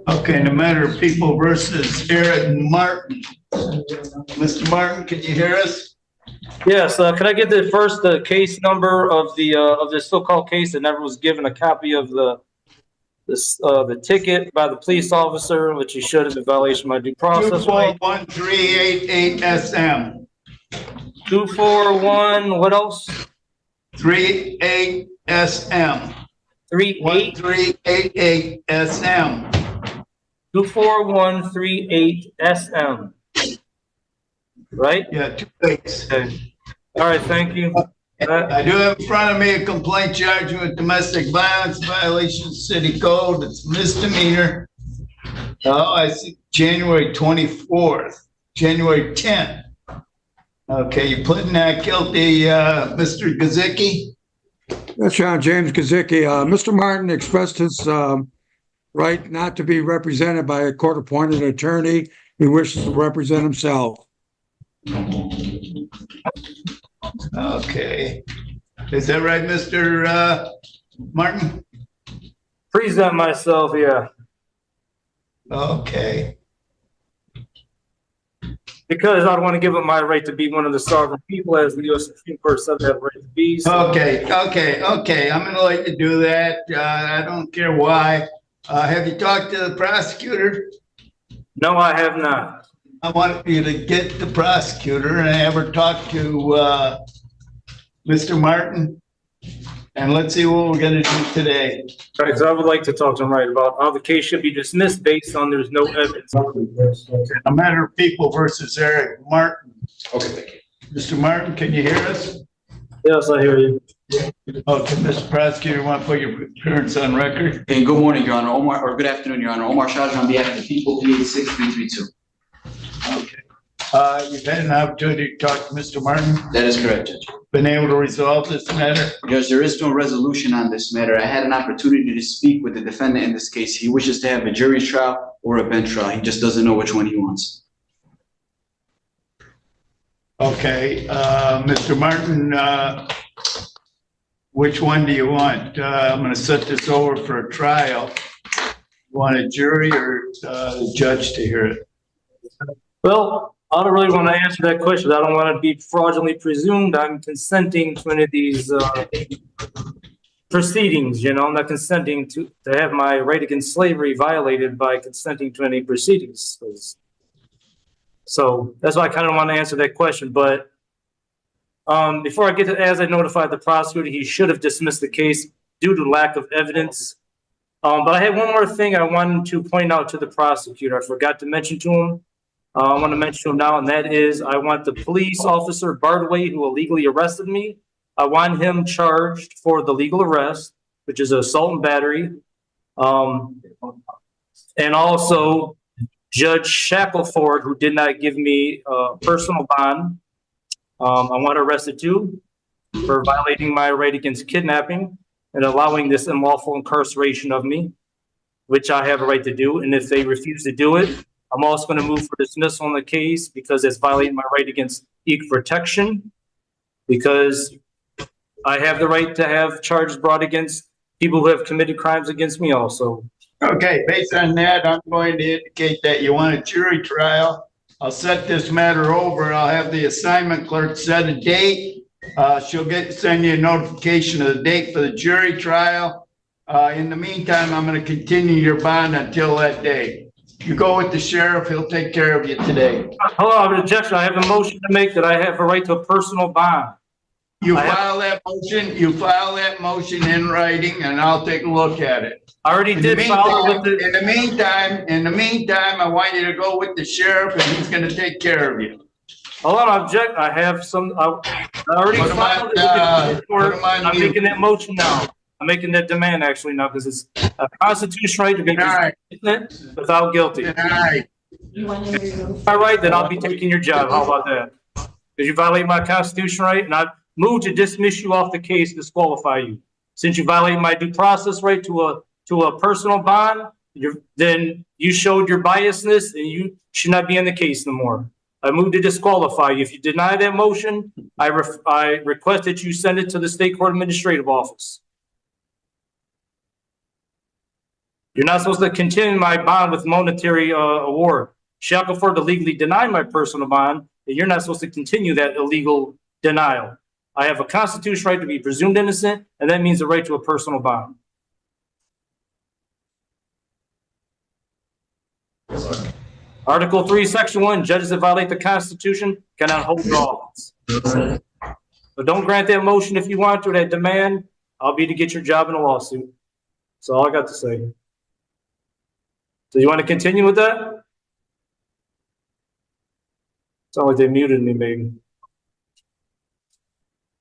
Okay, in the matter of People versus Eric Martin. Mr. Martin, can you hear us? Yes, can I get the first case number of the so-called case that never was given a copy of the ticket by the police officer, which he should have in violation of my due process right? 241388 SM. 241, what else? 38 SM. 38? 1388 SM. 24138 SM. Right? Yeah, 2 weeks. Okay. All right, thank you. I do have in front of me a complaint charging with domestic violence violation of city code. It's misdemeanor. Oh, I see January 24th, January 10th. Okay, you pleading not guilty, Mr. Gazicki? That's James Gazicki. Mr. Martin expressed his right not to be represented by a court-appointed attorney. He wishes to represent himself. Okay. Is that right, Mr. Martin? Present myself, yeah. Okay. Because I don't want to give up my right to be one of the sovereign people, as the U.S. Supreme Court said I have a right to be. So. Okay. I'm going to let you do that. I don't care why. Have you talked to the prosecutor? No, I have not. I want you to get the prosecutor and have her talk to Mr. Martin, and let's see what we're going to do today. Right, because I would like to talk to him right about how the case should be dismissed based on there's no evidence. A matter of People versus Eric Martin. Okay, thank you. Mr. Martin, can you hear us? Yes, I hear you. Okay, Mr. Prosecutor, want to put your appearance on record? Hey, good morning, Your Honor. Or good afternoon, Your Honor. Omar Shah on behalf of the People, PA 6332. Okay. You've had an opportunity to talk to Mr. Martin? That is correct, Judge. Been able to resolve this matter? Judge, there is no resolution on this matter. I had an opportunity to speak with the defendant in this case. He wishes to have a jury trial or a bench trial. He just doesn't know which one he wants. Okay, Mr. Martin, which one do you want? I'm going to set this over for a trial. You want a jury or a judge to hear it? Well, I don't really want to answer that question. I don't want to be fraudulently presumed I'm consenting to any of these proceedings. You know, I'm not consenting to have my right against slavery violated by consenting to any proceedings. So that's why I kind of want to answer that question. But before I get to, as I notified the prosecutor, he should have dismissed the case due to lack of evidence. But I had one more thing I wanted to point out to the prosecutor. I forgot to mention to him. I want to mention to him now, and that is I want the police officer, Bardaway, who illegally arrested me. I want him charged for the legal arrest, which is assault and battery. And also Judge Shackelford, who did not give me a personal bond. I want arrested too for violating my right against kidnapping and allowing this unlawful incarceration of me, which I have a right to do. And if they refuse to do it, I'm also going to move for dismissal on the case because it's violating my right against equal protection, because I have the right to have charges brought against people who have committed crimes against me also. Okay, based on that, I'm going to indicate that you want a jury trial. I'll set this matter over. I'll have the assignment clerk set a date. She'll send you a notification of the date for the jury trial. In the meantime, I'm going to continue your bond until that day. You go with the sheriff, he'll take care of you today. Hello, I have an objection. I have a motion to make that I have a right to a personal bond. You file that motion in writing, and I'll take a look at it. I already did file it with the. In the meantime, I want you to go with the sheriff, and he's gonna take care of you. Hold on, object. I have some. I already filed it with the court. I'm making that motion now. I'm making that demand actually now because it's a constitutional right to be without guilty. All right. All right, then I'll be taking your job. How about that? Because you violate my constitutional right, and I move to dismiss you off the case, disqualify you. Since you violate my due process right to a personal bond, then you showed your biasness, and you should not be in the case no more. I move to disqualify you. If you deny that motion, I request that you send it to the State Court Administrative Office. You're not supposed to continue my bond with monetary award. Shall go forward to legally deny my personal bond, and you're not supposed to continue that illegal denial. I have a constitutional right to be presumed innocent, and that means the right to a personal bond. Article 3, Section 1, judges that violate the Constitution cannot hold office. So don't grant that motion if you want to, that demand. I'll be to get your job in a lawsuit. That's all I got to say. So you want to continue with that? Sound like they muted me, maybe.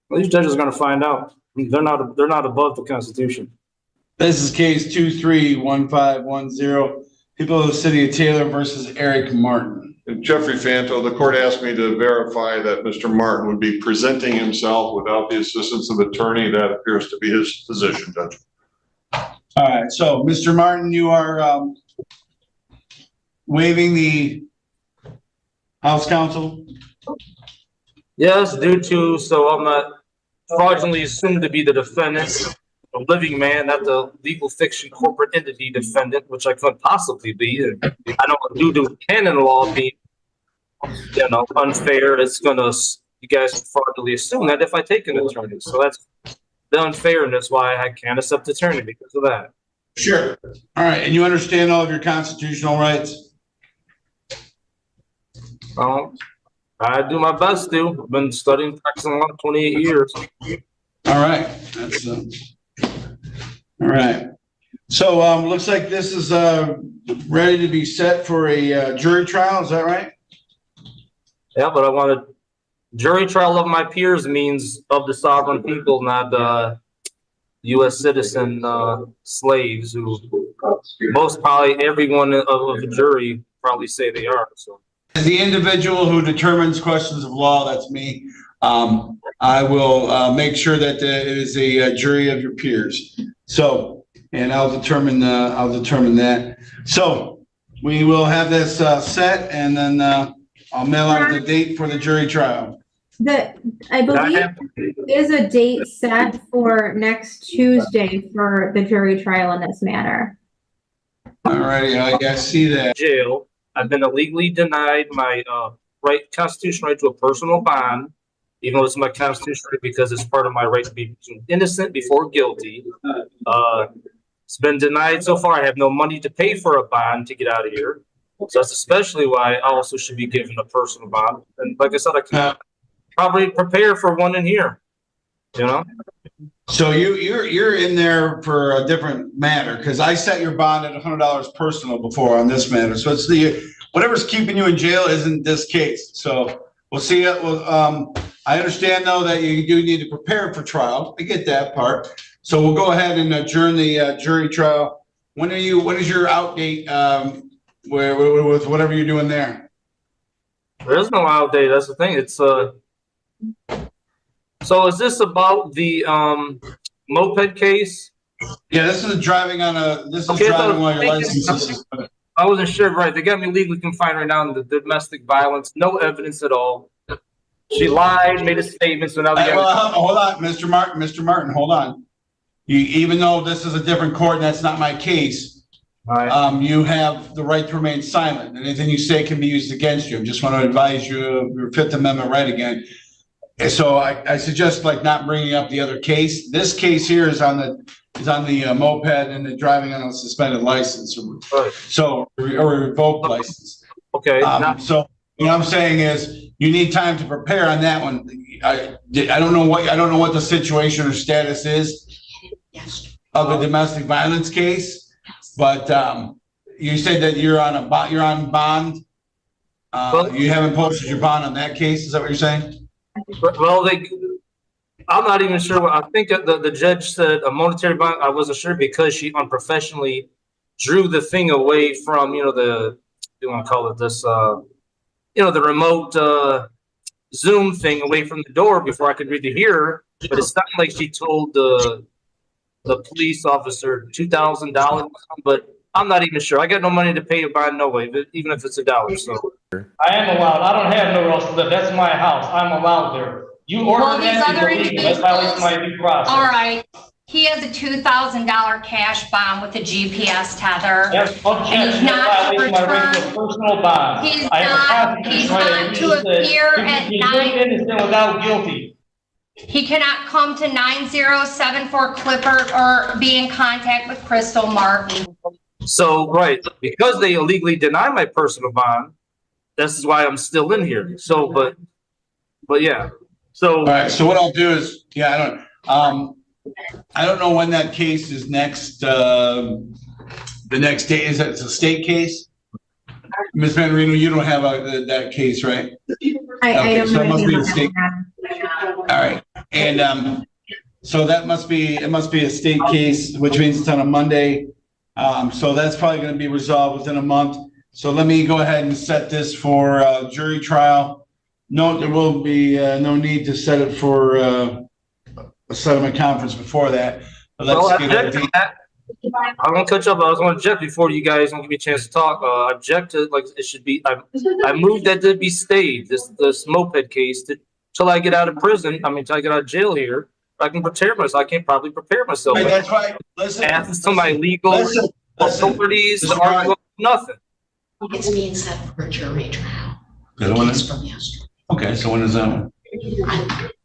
Well, these judges are going to find out. They're not above the Constitution. This is case 231510, people of the city of Taylor versus Eric Martin. Jeffrey Fanto, the court asked me to verify that Mr. Martin would be presenting himself without the assistance of attorney. That appears to be his position, Judge. All right, so Mr. Martin, you are waiving the House counsel? Yes, due to, so I'm not fraudulently assumed to be the defendant, a living man, not the legal fiction corporate entity defendant, which I couldn't possibly be. I don't due to canon law being, unfair. It's gonna, you guys fraudulently assume that if I take an attorney. So that's the unfairness why I can't accept attorney because of that. Sure. All right, and you understand all of your constitutional rights? I do my best to. I've been studying, practicing law 28 years. All right, that's all right. So looks like this is ready to be set for a jury trial. Is that right? Yeah, but I wanted jury trial of my peers means of the sovereign people, not U.S. citizen slaves who most probably everyone of the jury probably say they are. So. As the individual who determines questions of law, that's me. I will make sure that it is a jury of your peers. So, and I'll determine that. So we will have this set, and then I'll mail out the date for the jury trial. I believe is a date set for next Tuesday for the jury trial in this matter. All righty, I see that. Jail. I've been illegally denied my constitutional right to a personal bond, even though it's my constitutional right because it's part of my right to be innocent before guilty. It's been denied so far. I have no money to pay for a bond to get out of here. So that's especially why I also should be given a personal bond. And like I said, I can probably prepare for one in here, So you're in there for a different matter, because I set your bond at $100 personal before on this matter. So it's whatever's keeping you in jail isn't this case. So we'll see it. Well, I understand though that you do need to prepare for trial. I get that part. So we'll go ahead and adjourn the jury trial. When is your out date? With whatever you're doing there? There is no out date. That's the thing. It's So is this about the moped case? Yeah, this is driving while your license is suspended. I wasn't sure, right? They got me legally confined right now in the domestic violence. No evidence at all. She lied, made a statement, so now Hold on, Mr. Martin, hold on. Even though this is a different court and that's not my case, you have the right to remain silent. Anything you say can be used against you. I just want to advise you of your Fifth Amendment right again. So I suggest not bringing up the other case. This case here is on the moped and the driving on a suspended license, or revoked license. Okay. So what I'm saying is you need time to prepare on that one. I don't know what the situation or status is of the domestic violence case, but you said that you're on bond. You haven't posted your bond on that case. Is that what you're saying? Well, I'm not even sure. I think the judge said a monetary bond. I wasn't sure because she unprofessionally drew the thing away from, the, you want to call it this, the remote Zoom thing away from the door before I could read the hearer. But it's not like she told the police officer $2,000, but I'm not even sure. I got no money to pay a bond, no way, but even if it's $1. So I am allowed. I don't have nowhere else to live. That's my house. I'm allowed there. You ordered that. That violates my due process. All right. He has a $2,000 cash bond with a GPS tether. That's objection, violation my right to a personal bond. He's I have a not constitutional right to use that appear you at can be 9. innocent without guilty. He cannot come to 9074 Clifford or be in contact with Crystal Martin. So, right, because they illegally deny my personal bond, this is why I'm still in here. So, but yeah, so. All right, so what I'll do is, I don't know when that case is next, the next day, is it's a state case? Ms. Mandarino, you don't have that case, right? I Okay, don't so it know must be anything the state. about All right, and, so that must be, it must be a state case, which means it's on a Monday. So that's probably gonna be resolved within a month. So let me go ahead and set this for, jury trial. No, there will be, no need to set it for, a settlement conference before that. But Well, let's get a object to date. that. I won't cut you up. I was going to object before you guys don't give me a chance to talk. Object to, like, it should be, I moved that to be stayed, this moped case, till I get out of prison. I mean, till I get out of jail here. I can prepare myself. I can't probably prepare myself. Right, that's right. Listen. Ask some of my legal Listen. authorities Listen. to argue nothing. It's being set for a jury trial. The other one It's is- from yesterday. Okay, so when is that one?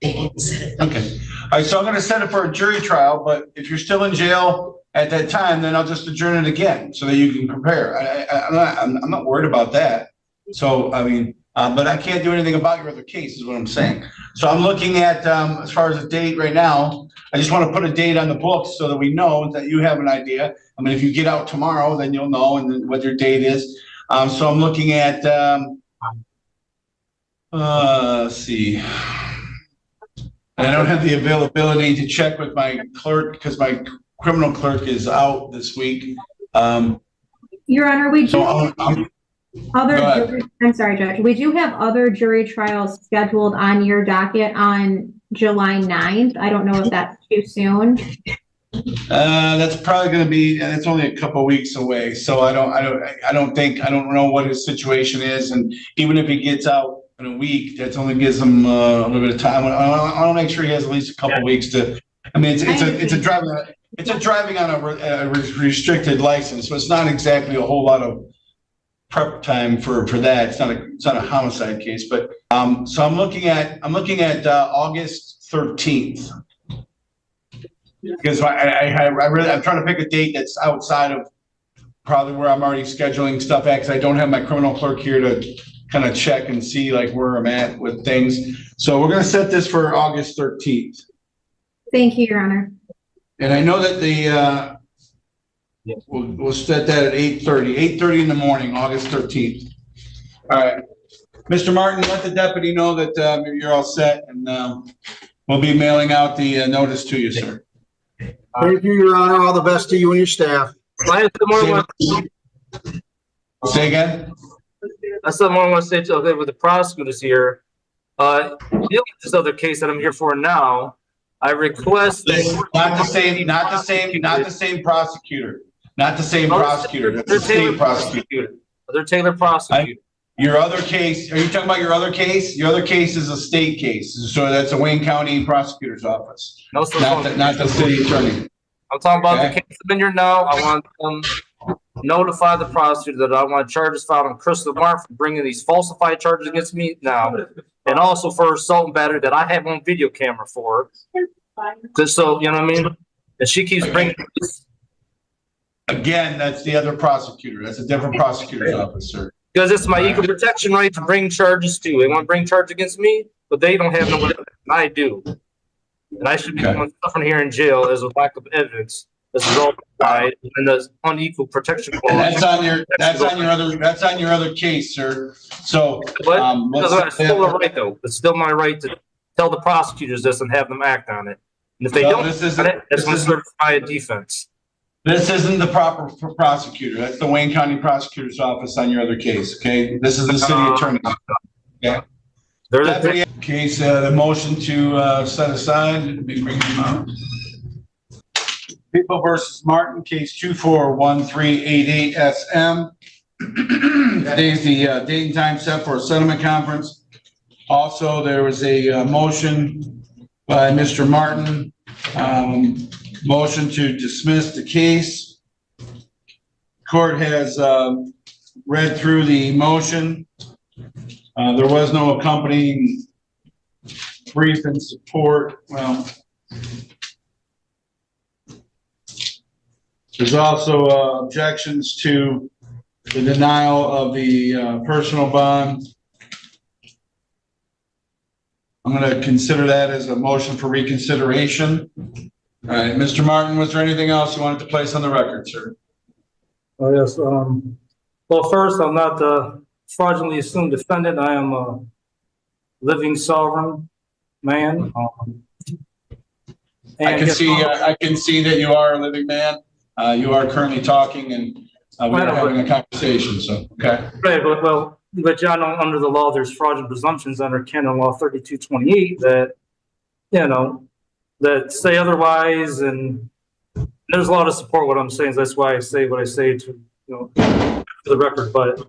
They didn't set it. Okay. All right, so I'm gonna set it for a jury trial, but if you're still in jail at that time, then I'll just adjourn it again so that you can prepare. I'm not worried about that. So, I mean, but I can't do anything about your other case is what I'm saying. So I'm looking at, as far as a date right now, I just want to put a date on the books so that we know that you have an idea. I mean, if you get out tomorrow, then you'll know and then what your date is. So I'm looking at, let's see. And I don't have the availability to check with my clerk because my criminal clerk is out this week. Your Honor, we So do Go ahead. I'm sorry, Judge. We do have other jury trials scheduled on your docket on July 9th. I don't know if that's too soon. that's probably gonna be, and it's only a couple weeks away, so I don't know what his situation is, and even if he gets out in a week, that only gives him a little bit of time. I wanna make sure he has at least a couple weeks to, I mean, it's a driving on a restricted license, so it's not exactly a whole lot of prep time for that. It's not a homicide case, but, so I'm looking at August 13th. Because I'm trying to pick a date that's outside of probably where I'm already scheduling stuff at, because I don't have my criminal clerk here to kind of check and see like where I'm at with things. So we're gonna set this for August 13th. Thank you, Your Honor. And I know that we'll set that at 8:30 in the morning, August 13th. All right. Mr. Martin, let the deputy know that you're all set, and we'll be mailing out the notice to you, sir. Thank you, Your Honor. All the best to you and your staff. Say again? That's something I want to say to, okay, with the prosecutors here. Dealing with this other case that I'm here for now, I request that. Not the same prosecutor. Not the same prosecutor. That's the state prosecutor. They're Taylor prosecutor. Your other case, are you talking about your other case? Your other case is a state case, so that's a Wayne County Prosecutor's Office, No, so not the city attorney. I'm talking about Okay. the case I'm in here now. I want them to notify the prosecutor that I want charges filed on Crystal Martin for bringing these falsified charges against me now. And also for assault and battery that I have on video camera for. Just so, you know what I mean? And she keeps bringing this. Again, that's the other prosecutor. That's a different prosecutor's office, sir. Because it's my equal protection right to bring charges too. They want to bring charges against me, but they don't have no evidence. I do. And I should be suffering here in jail as a lack of evidence. This is all right, and the unequal protection clause. And that's on your other case, sir. So, But it's still a right though. It's still my right to tell the prosecutors this and have them act on it. And if they No, don't, this that's isn't- going to certify a defense. This isn't the proper prosecutor. That's the Wayne County Prosecutor's Office on your other case, okay? This is the city attorney. Okay. They're Deputy, case, the motion to set aside, let me bring them up. People versus Martin, case 241388 SM. Today's the date and time set for a settlement conference. Also, there was a motion by Mr. Martin motion to dismiss the case. Court has read through the motion. There was no accompanying brief in support. Well, there's also objections to the denial of the personal bond. I'm going to consider that as a motion for reconsideration. All right, Mr. Martin, was there anything else you wanted to place on the record, sir? Oh, yes. Well, first, I'm not the fraudulently assumed defendant. I am a living sovereign man. I can see that you are a living man. You are currently talking and we are having a conversation, so, okay. Right, but John, under the law, there's fraudulent presumptions under canon law 3228 that, that say otherwise, and there's a lot of support what I'm saying. So that's why I say what I say to, for the record. But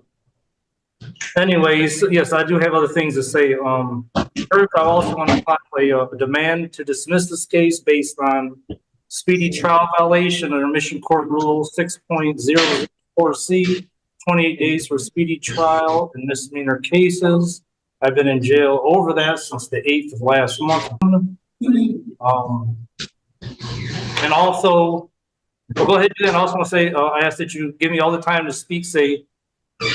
anyways, yes, I do have other things to say. First, I also want to file a demand to dismiss this case based on speedy trial violation under Mission Court Rule 6.004C, 28 days for speedy trial in misdemeanor cases. I've been in jail over that since the 8th of last month. And also, well, go ahead, and I also want to say, I ask that you give me all the time to speak, say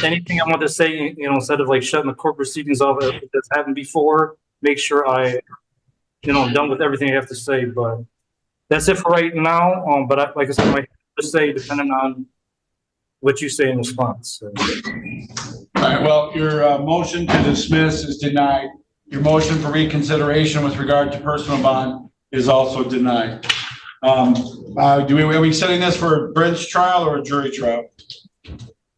anything I want to say, instead of like shutting the court proceedings off that's happened before, make sure I'm done with everything I have to say. But that's it for right now. But like I said, I might just say depending on what you say in response. So. All right, well, your motion to dismiss is denied. Your motion for reconsideration with regard to personal bond is also denied. Are we setting this for a bench trial or a jury trial?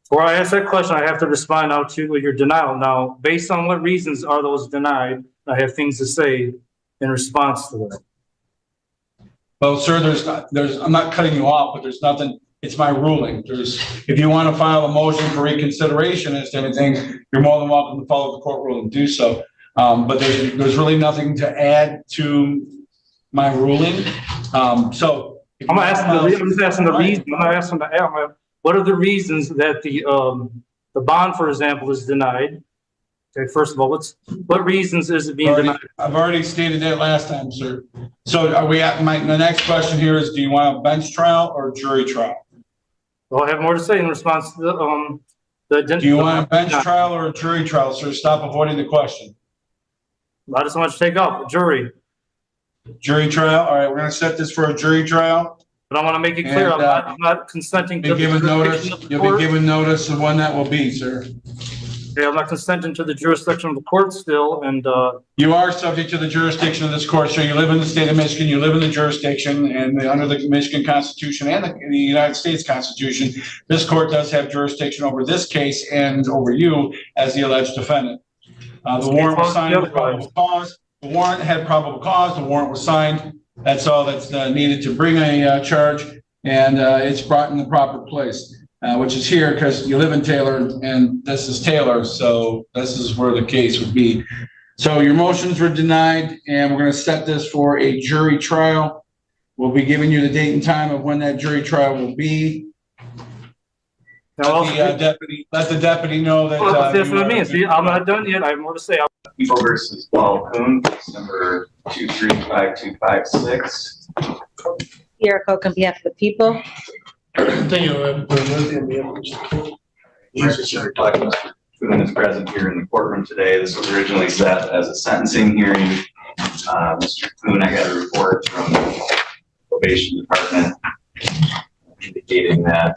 Before I ask that question, I have to respond now to your denial. Now, based on what reasons are those denied, I have things to say in response to that. Well, sir, I'm not cutting you off, but there's nothing, it's my ruling. If you want to file a motion for reconsideration as to anything, you're more than welcome to follow the court rule and do so. But there's really nothing to add to my ruling. I'm just asking the reason. I'm not asking what are the reasons that the bond, for example, is denied? Okay, first of all, what reasons is it being denied? I've already stated that last time, sir. So are we at the next question here is, do you want a bench trial or a jury trial? Well, I have more to say in response to the do you want a bench trial or a jury trial, sir? Stop avoiding the question. I just want to take off jury. Jury trial. All right, we're going to set this for a jury trial. But I want to make it clear, I'm not consenting to you'll be given notice of when that will be, sir. Okay, I'm not consenting to the jurisdiction of the court still, and you are subject to the jurisdiction of this court, sir. You live in the state of Michigan, you live in the jurisdiction, and under the Michigan Constitution and the United States Constitution, this court does have jurisdiction over this case and over you as the alleged defendant. The warrant was signed with probable cause. The warrant had probable cause. The warrant was signed. That's all that's needed to bring a charge, and it's brought in the proper place, which is here because you live in Taylor, and this is Taylor, so this is where the case would be. So your motions were denied, and we're going to set this for a jury trial. We'll be giving you the date and time of when that jury trial will be. Let the deputy know that. Well, that's what I mean. See, I'm not done yet. I have more to say. People versus Paul Coon, number 2352556. Jericho on behalf of the people. Mr. Coon is present here in the courtroom today. This was originally set as a sentencing hearing. Mr. Coon, I got a report from the probation department indicating that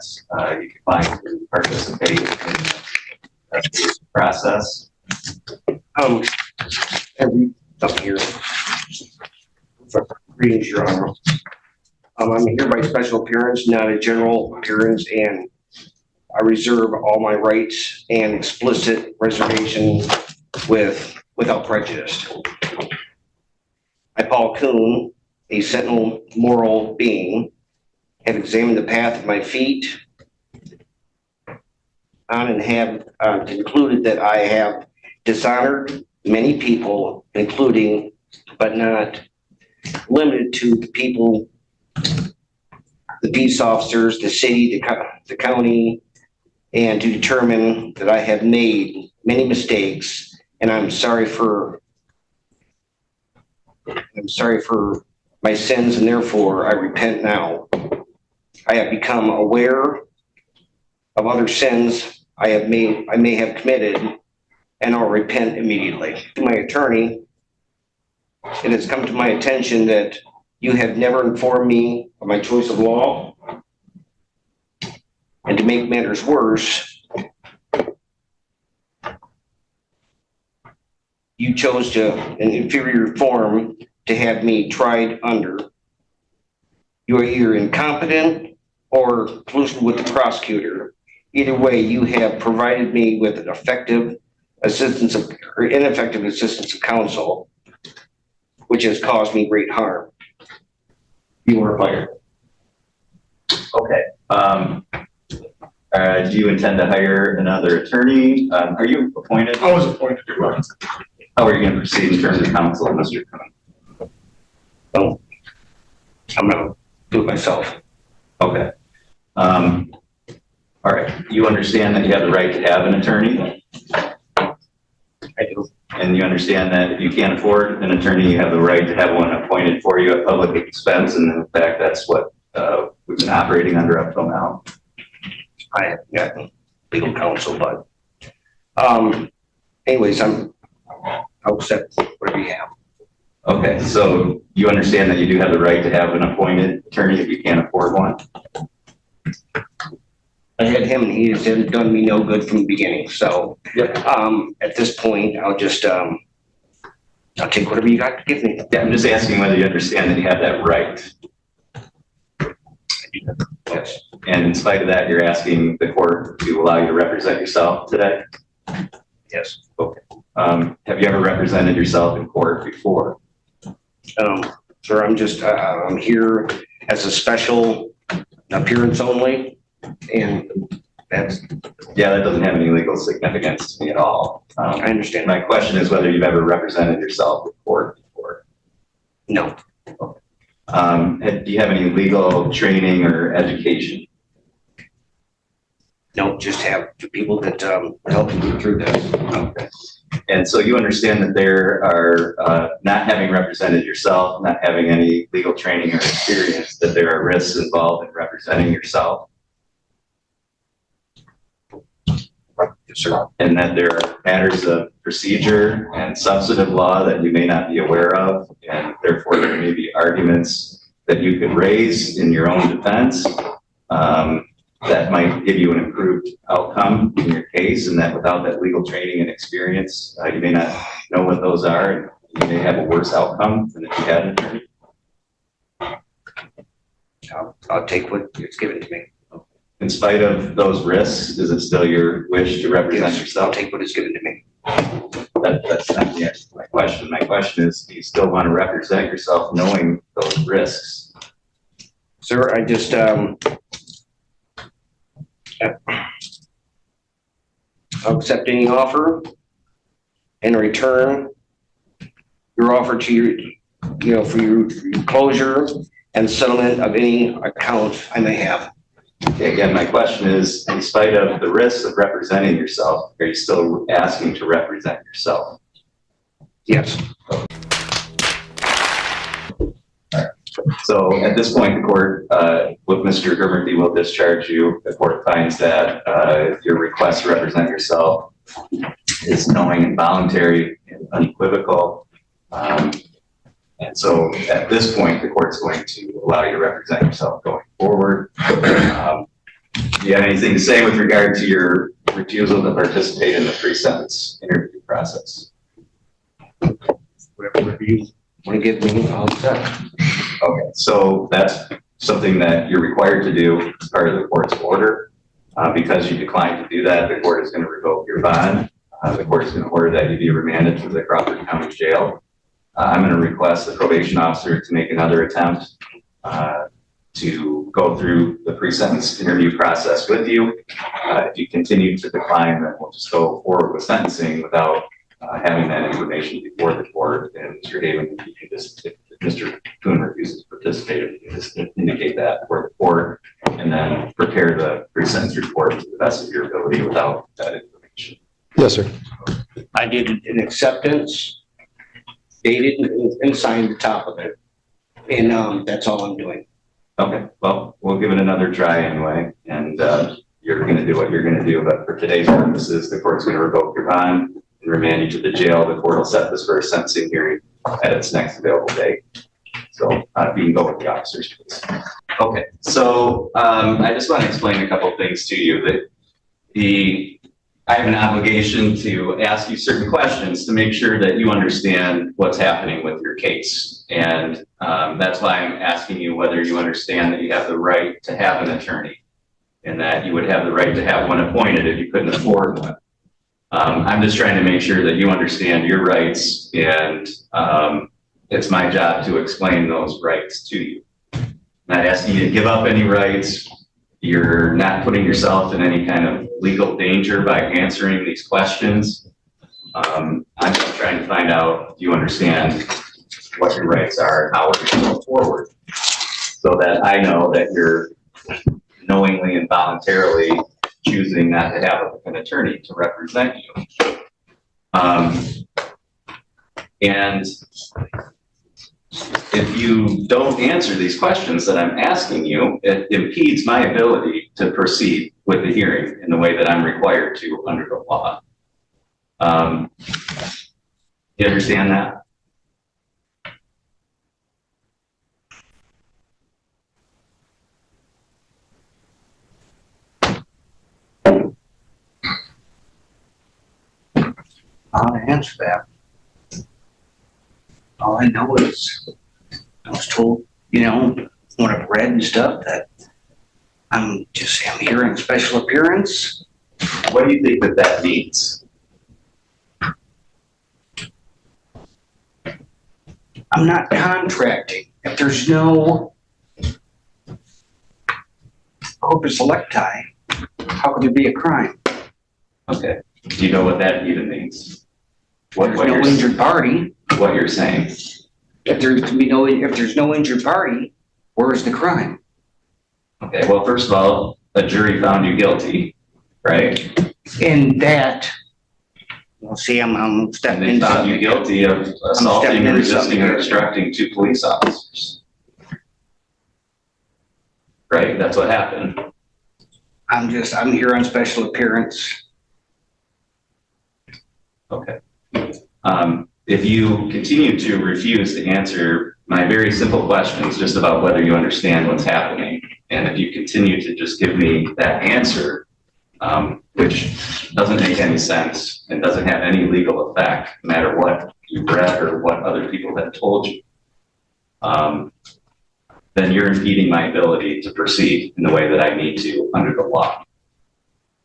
you can find to participate in the process. I'm here for greetings, Your Honor. I'm here by special appearance, not a general appearance, and I reserve all my rights and explicit reservation without prejudice. I, Paul Coon, a sentinel moral being, have examined the path of my feet on and have concluded that I have dishonored many people, including, but not limited to, the people the peace officers, the city, the county, and to determine that I have made many mistakes, and I'm sorry for my sins, and therefore I repent now. I have become aware of other sins I may have committed, and I'll repent immediately. To my attorney, it has come to my attention that you have never informed me of my choice of law. And to make matters worse, you chose an inferior form to have me tried under. You are either incompetent or collusion with the prosecutor. Either way, you have provided me with an ineffective assistance of counsel, which has caused me great harm. You were fired. Okay. Do you intend to hire another attorney? Are you appointed? I was appointed. How are you going to proceed in terms of counsel, Mr. Coon? Oh, I'm gonna do it myself. Okay. All right. You understand that you have the right to have an attorney? I do. And you understand that if you can't afford an attorney, you have the right to have one appointed for you at public expense. And in fact, that's what we've been operating under up till now. I haven't gotten legal counsel, but anyways, I'll accept whatever you have. Okay, so you understand that you do have the right to have an appointed attorney if you can't afford one? I had him and he has done me no good from the beginning. So Yep. at this point, I'll just I'll take whatever you got to give me. Yeah, I'm just asking whether you understand that you have that right. Yes. And in spite of that, you're asking the court to allow you to represent yourself today? Yes. Okay. Have you ever represented yourself in court before? Sir, I'm here as a special appearance only, and that's. Yeah, that doesn't have any legal significance to me at all. I understand. My question is whether you've ever represented yourself in court before. No. Do you have any legal training or education? No, just have people that are helping me through this. Okay. And so you understand that there are, not having represented yourself, not having any legal training or experience, that there are risks involved in representing yourself? Yes, sir. And that there are matters of procedure and substantive law that you may not be aware of, and therefore there may be arguments that you could raise in your own defense that might give you an improved outcome in your case, and that without that legal training and experience, you may not know what those are, and you may have a worse outcome than if you had an attorney. I'll take what is given to me. In spite of those risks, is it still your wish to represent yourself? I'll take what is given to me. That's not the answer to my question. My question is, do you still want to represent yourself knowing those risks? Sir, I just I'll accept any offer. In return, your offer to for your closure and settlement of any account I may have. Okay, again, my question is, in spite of the risks of representing yourself, are you still asking to represent yourself? Yes. So at this point, the court, with Mr. Germerty will discharge you. The court finds that your request to represent yourself is knowing and voluntary and unequivocal. And so at this point, the court's going to allow you to represent yourself going forward. Do you have anything to say with regard to your refusal to participate in the pre-sentence interview process? Whatever you want to give me, I'll accept. Okay, so that's something that you're required to do as part of the court's order. Because you declined to do that, the court is going to revoke your bond. The court is going to order that you be remanded to the Crawford County Jail. I'm going to request the probation officer to make another attempt to go through the pre-sentence interview process with you. If you continue to decline, then we'll just go forward with sentencing without having that information before the court, and Mr. Haven, if you can just Mr. Kuhn refuses to participate, just indicate that for the court, and then prepare the pre-sentence report to the best of your ability without that information. Yes, sir. I did an acceptance, dated and signed the top of it. And, that's all I'm doing. Okay, well, we'll give it another try anyway, and you're gonna do what you're gonna do, but for today's purposes, the court's gonna revoke your bond and remand you to the jail. The court will set this for a sentencing hearing at its next available date. So you can go with the officers, please. Okay, so I just want to explain a couple things to you. That I have an obligation to ask you certain questions to make sure that you understand what's happening with your case. And that's why I'm asking you whether you understand that you have the right to have an attorney and that you would have the right to have one appointed if you couldn't afford one. I'm just trying to make sure that you understand your rights, and it's my job to explain those rights to you. I'm not asking you to give up any rights. You're not putting yourself in any kind of legal danger by answering these questions. I'm just trying to find out if you understand what your rights are and how we're going to go forward, so that I know that you're knowingly and voluntarily choosing not to have an attorney to represent you. And if you don't answer these questions that I'm asking you, it impedes my ability to proceed with the hearing in the way that I'm required to under the law. You understand that? How to answer that? All I know is I was told, when I've read and stuff, that I'm here in special appearance. What do you think that means? I'm not contracting. If there's no corpus electi, how could there be a crime? Okay. Do you know what that even means? There's no injured party. What you're saying? If there's no injured party, where's the crime? Okay, well, first of all, a jury found you guilty, right? And that, well, see, I'm stepping And they into found you guilty of assaulting stepping and into something resisting or here. obstructing two police officers. Right, that's what happened. I'm here on special appearance. Okay. If you continue to refuse to answer my very simple questions just about whether you understand what's happening, and if you continue to just give me that answer, which doesn't make any sense and doesn't have any legal effect, no matter what you've read or what other people have told you, then you're impeding my ability to proceed in the way that I need to under the law.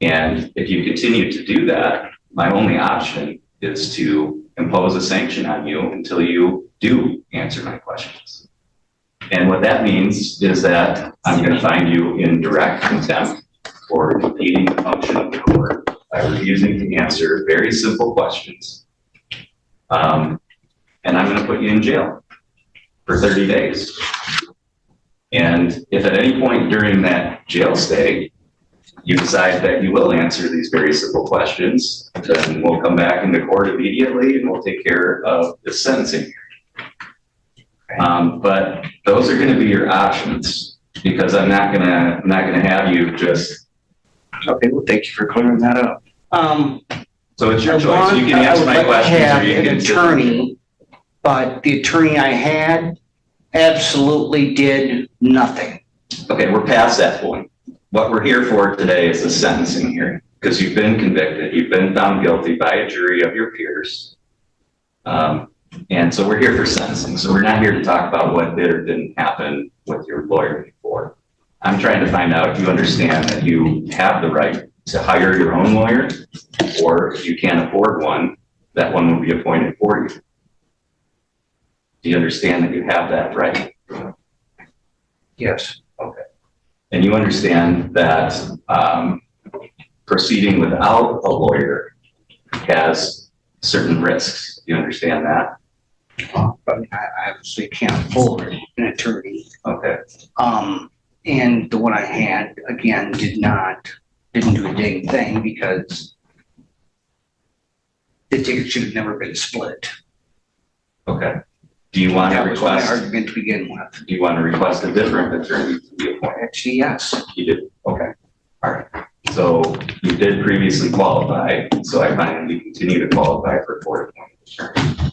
And if you continue to do that, my only option is to impose a sanction on you until you do answer my questions. And what that means is that I'm going to find you in direct contempt for impeding the function of the court by refusing to answer very simple questions. And I'm going to put you in jail for 30 days. And if at any point during that jail stay, you decide that you will answer these very simple questions, then we'll come back into court immediately and we'll take care of the sentencing. But those are going to be your options, because I'm not gonna have you just. Okay, well, thank you for clearing that up. So it's your choice. You can answer my questions or you can. An attorney, but the attorney I had absolutely did nothing. Okay, we're past that point. What we're here for today is a sentencing hearing, because you've been convicted, you've been found guilty by a jury of your peers. And so we're here for sentencing. So we're not here to talk about what did or didn't happen with your lawyer before. I'm trying to find out if you understand that you have the right to hire your own lawyer, or if you can't afford one, that one will be appointed for you. Do you understand that you have that right? Yes. Okay. And you understand that proceeding without a lawyer has certain risks. Do you understand that? But I obviously can't afford an attorney. Okay, And the one I had, again, didn't do a dang thing because the ticket should have never been split. okay. Do you want to That was my request, argument to begin with. do you want to request a different attorney to be appointed? Actually, yes. You did, okay, all right. So you did previously qualify, so I find you continue to qualify for court appointed attorney.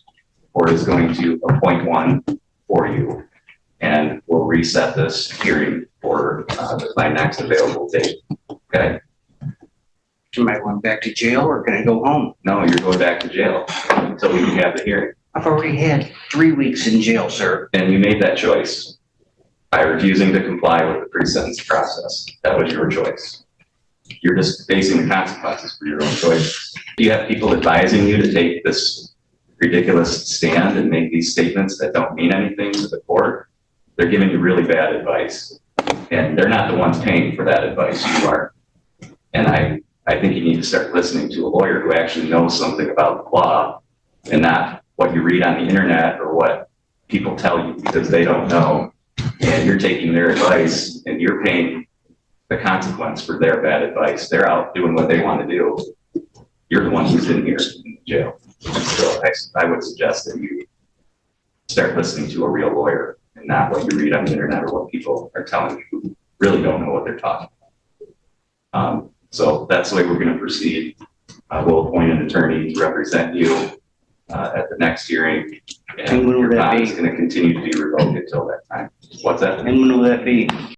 Court is going to appoint one for you, and we'll reset this hearing for my next available date, okay? Am I going back to jail or can I go home? No, you're going back to jail until we can have the hearing. I've already had 3 weeks in jail, sir. And you made that choice by refusing to comply with the pre-sentence process. That was your choice. You're just facing the consequences for your own choices. You have people advising you to take this ridiculous stand and make these statements that don't mean anything to the court. They're giving you really bad advice. And they're not the ones paying for that advice, you are. And I think you need to start listening to a lawyer who actually knows something about the law and not what you read on the internet or what people tell you because they don't know. And you're taking their advice and you're paying the consequence for their bad advice. They're out doing what they want to do. You're the one who's in here in jail. So I would suggest that you start listening to a real lawyer and not what you read on the internet or what people are telling you who really don't know what they're talking about. So that's the way we're going to proceed. We'll appoint an attorney to represent you at the next hearing. And your bond is going to continue to be revoked until that time. What's that? And when will that be?